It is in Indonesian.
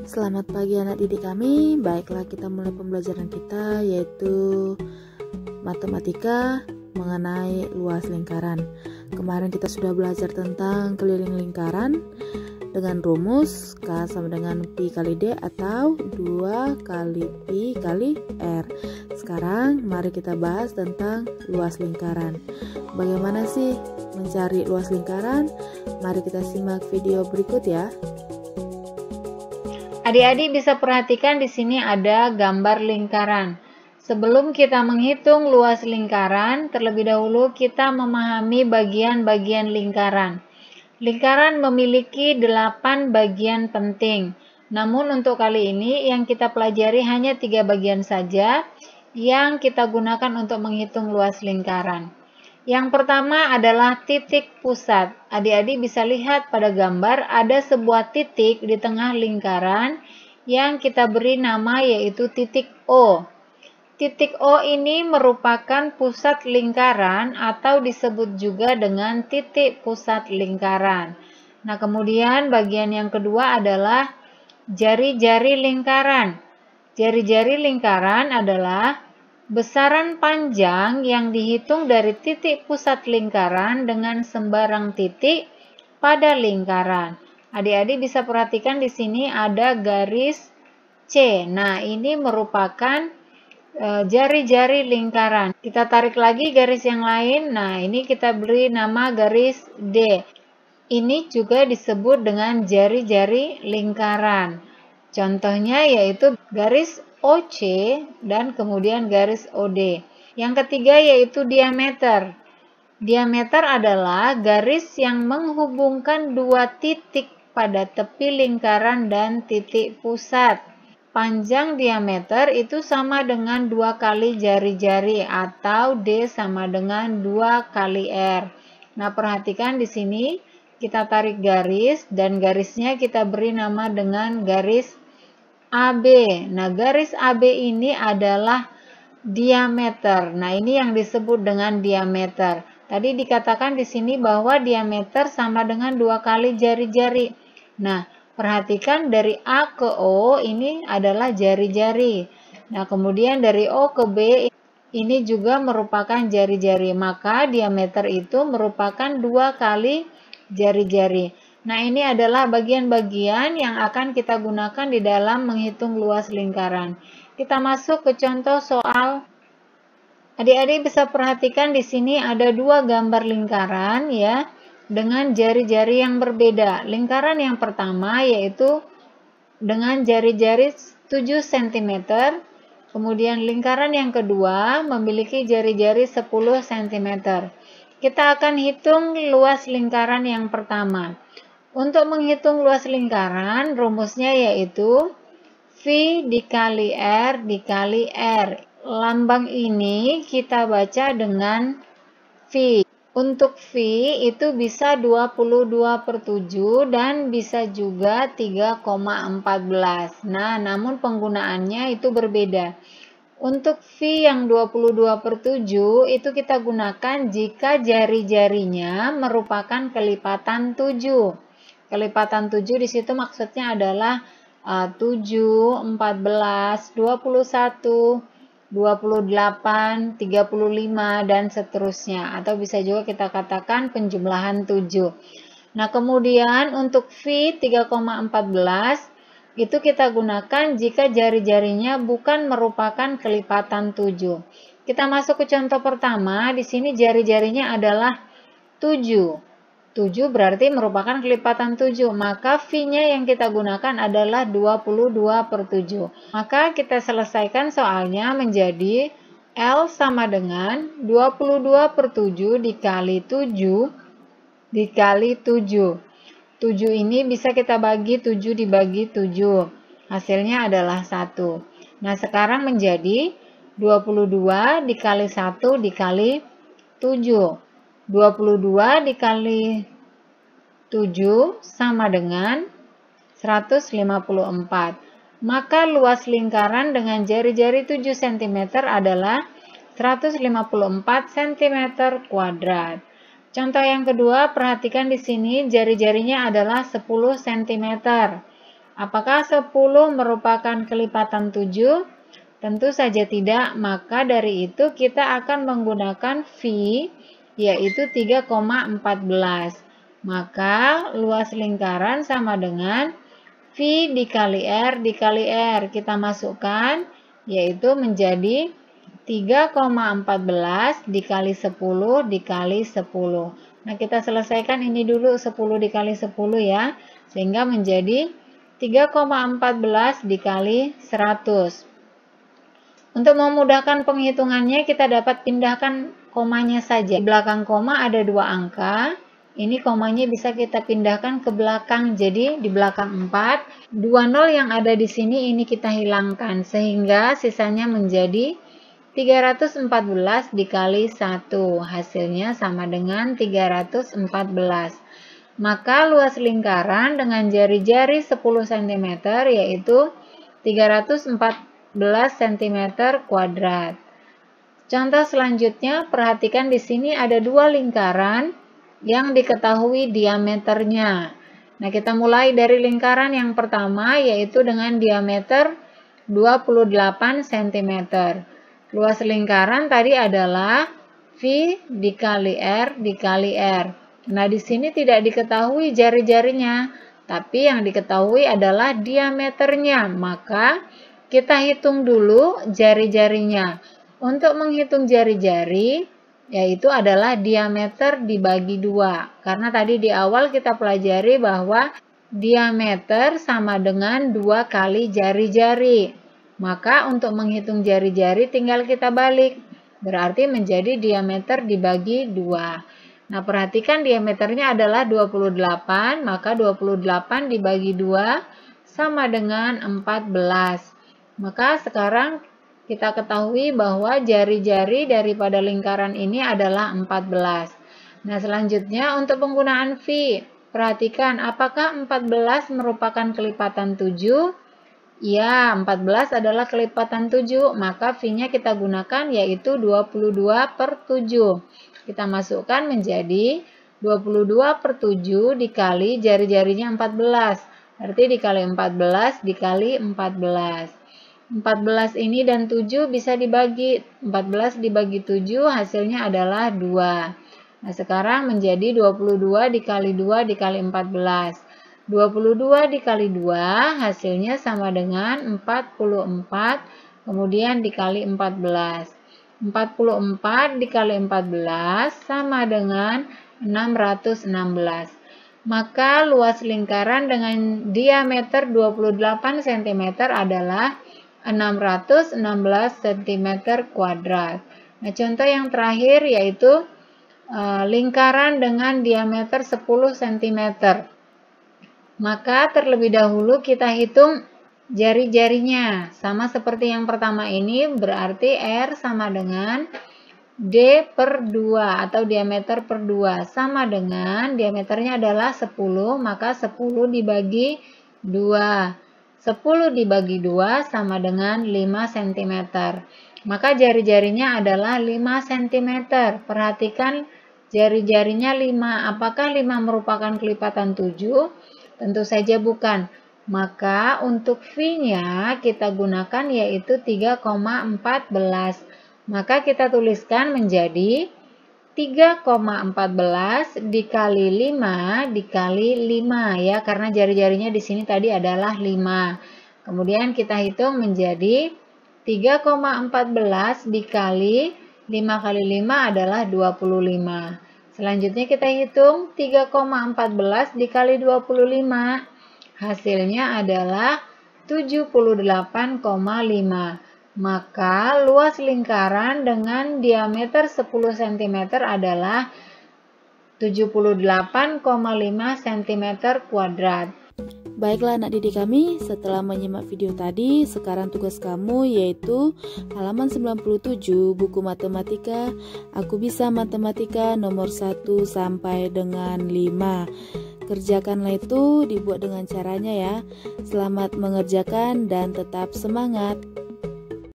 Selamat pagi anak didik kami. Baiklah, kita mulai pembelajaran kita, yaitu matematika mengenai luas lingkaran. Kemarin kita sudah belajar tentang keliling lingkaran dengan rumus K sama dengan Pi kali D atau 2 kali Pi kali R. Sekarang mari kita bahas tentang luas lingkaran. Bagaimana sih mencari luas lingkaran? Mari kita simak video berikut ya. Adik-adik bisa perhatikan di sini ada gambar lingkaran. Sebelum kita menghitung luas lingkaran, terlebih dahulu kita memahami bagian-bagian lingkaran. Lingkaran memiliki 8 bagian penting. Namun untuk kali ini yang kita pelajari hanya 3 bagian saja yang kita gunakan untuk menghitung luas lingkaran. Yang pertama adalah titik pusat. Adik-adik bisa lihat pada gambar ada sebuah titik di tengah lingkaran yang kita beri nama yaitu titik O. Titik O ini merupakan pusat lingkaran atau disebut juga dengan titik pusat lingkaran. Nah, kemudian bagian yang kedua adalah jari-jari lingkaran. Jari-jari lingkaran adalah besaran panjang yang dihitung dari titik pusat lingkaran dengan sembarang titik pada lingkaran. Adik-adik bisa perhatikan di sini ada garis C. Nah, ini merupakan jari-jari lingkaran. Kita tarik lagi garis yang lain. Nah, ini kita beri nama garis D. Ini juga disebut dengan jari-jari lingkaran. Contohnya yaitu garis OC dan kemudian garis OD. Yang ketiga yaitu diameter. Diameter adalah garis yang menghubungkan dua titik pada tepi lingkaran dan titik pusat. Panjang diameter itu sama dengan 2 kali jari-jari atau D sama dengan 2 kali R. Nah, perhatikan di sini kita tarik garis dan garisnya kita beri nama dengan garis AB. Nah, garis AB ini adalah diameter. Nah, ini yang disebut dengan diameter. Tadi dikatakan di sini bahwa diameter sama dengan 2 kali jari-jari. Nah, perhatikan dari A ke O ini adalah jari-jari. Nah, kemudian dari O ke B ini juga merupakan jari-jari. Maka diameter itu merupakan 2 kali jari-jari. Nah, ini adalah bagian-bagian yang akan kita gunakan di dalam menghitung luas lingkaran. Kita masuk ke contoh soal. Adik-adik bisa perhatikan di sini ada 2 gambar lingkaran ya, dengan jari-jari yang berbeda. Lingkaran yang pertama yaitu dengan jari-jari 7 cm. Kemudian lingkaran yang kedua memiliki jari-jari 10 cm. Kita akan hitung luas lingkaran yang pertama. Untuk menghitung luas lingkaran, rumusnya yaitu V dikali R dikali R. Lambang ini kita baca dengan V. Untuk V itu bisa 22/7 dan bisa juga 3,14. Nah, namun penggunaannya itu berbeda. Untuk V yang 22/7 itu kita gunakan jika jari-jarinya merupakan kelipatan 7. Kelipatan 7 di situ maksudnya adalah 7, 14, 21, 28, 35, dan seterusnya. Atau bisa juga kita katakan penjumlahan 7. Nah, kemudian untuk V 3,14 itu kita gunakan jika jari-jarinya bukan merupakan kelipatan 7. Kita masuk ke contoh pertama. Di sini jari-jarinya adalah 7. 7 berarti merupakan kelipatan 7. Maka V-nya yang kita gunakan adalah 22/7. Maka kita selesaikan soalnya menjadi L sama dengan 22/7 dikali 7 dikali 7. 7 ini bisa kita bagi 7 dibagi 7. Hasilnya adalah 1. Nah, sekarang menjadi 22 dikali 1 dikali 7. 22 dikali 7 sama dengan 154. Maka luas lingkaran dengan jari-jari 7 cm adalah 154 cm kuadrat. Contoh yang kedua, perhatikan di sini jari-jarinya adalah 10 cm. Apakah 10 merupakan kelipatan 7? Tentu saja tidak, maka dari itu kita akan menggunakan V, yaitu 3,14. Maka luas lingkaran sama dengan V dikali R dikali R. Kita masukkan, yaitu menjadi 3,14 dikali 10 dikali 10. Nah, kita selesaikan ini dulu 10 dikali 10 ya, sehingga menjadi 3,14 dikali 100. Untuk memudahkan penghitungannya, kita dapat pindahkan komanya saja. Di belakang koma ada 2 angka. Ini komanya bisa kita pindahkan ke belakang, jadi di belakang 4. 2 nol yang ada di sini ini kita hilangkan, sehingga sisanya menjadi 314 dikali 1, hasilnya sama dengan 314. Maka luas lingkaran dengan jari-jari 10 cm yaitu 314 cm kuadrat. Contoh selanjutnya, perhatikan di sini ada 2 lingkaran yang diketahui diameternya. Nah, kita mulai dari lingkaran yang pertama yaitu dengan diameter 28 cm. Luas lingkaran tadi adalah V dikali R dikali R. Nah, di sini tidak diketahui jari-jarinya, tapi yang diketahui adalah diameternya. Maka kita hitung dulu jari-jarinya. Untuk menghitung jari-jari, yaitu adalah diameter dibagi 2. Karena tadi di awal kita pelajari bahwa diameter sama dengan 2 kali jari-jari. Maka untuk menghitung jari-jari tinggal kita balik. Berarti menjadi diameter dibagi 2. Nah, perhatikan diameternya adalah 28, maka 28 dibagi 2 sama dengan 14. Maka sekarang kita ketahui bahwa jari-jari daripada lingkaran ini adalah 14. Nah, selanjutnya untuk penggunaan V. Perhatikan apakah 14 merupakan kelipatan 7? Ya, 14 adalah kelipatan 7, maka V-nya kita gunakan yaitu 22/7. Kita masukkan menjadi 22/7 dikali jari-jarinya 14. Berarti dikali 14 dikali 14. 14 ini dan 7 bisa dibagi. 14 dibagi 7 hasilnya adalah 2. Nah, sekarang menjadi 22 dikali 2 dikali 14. 22 dikali 2 hasilnya sama dengan 44, kemudian dikali 14. 44 dikali 14 sama dengan 616. Maka luas lingkaran dengan diameter 28 cm adalah 616 cm kuadrat. Nah, contoh yang terakhir yaitu lingkaran dengan diameter 10 cm. Maka terlebih dahulu kita hitung jari-jarinya. Sama seperti yang pertama ini, berarti R sama dengan D/2 atau diameter per 2. Sama dengan diameternya adalah 10, maka 10 dibagi 2. 10 dibagi 2 sama dengan 5 cm. Maka jari-jarinya adalah 5 cm. Perhatikan jari-jarinya 5. Apakah 5 merupakan kelipatan 7? Tentu saja bukan. Maka untuk V-nya kita gunakan yaitu 3,14. Maka kita tuliskan menjadi 3,14 dikali 5 dikali 5 ya, karena jari-jarinya di sini tadi adalah 5. Kemudian kita hitung menjadi 3,14 dikali 5 kali 5 adalah 25. Selanjutnya kita hitung 3,14 dikali 25. Hasilnya adalah 78,5. Maka luas lingkaran dengan diameter 10 cm adalah 78,5 cm kuadrat. Baiklah anak didik kami, setelah menyimak video tadi, sekarang tugas kamu yaitu halaman 97 buku matematika Aku Bisa Matematika nomor 1 sampai dengan 5. Kerjakanlah itu, dibuat dengan caranya ya. Selamat mengerjakan dan tetap semangat.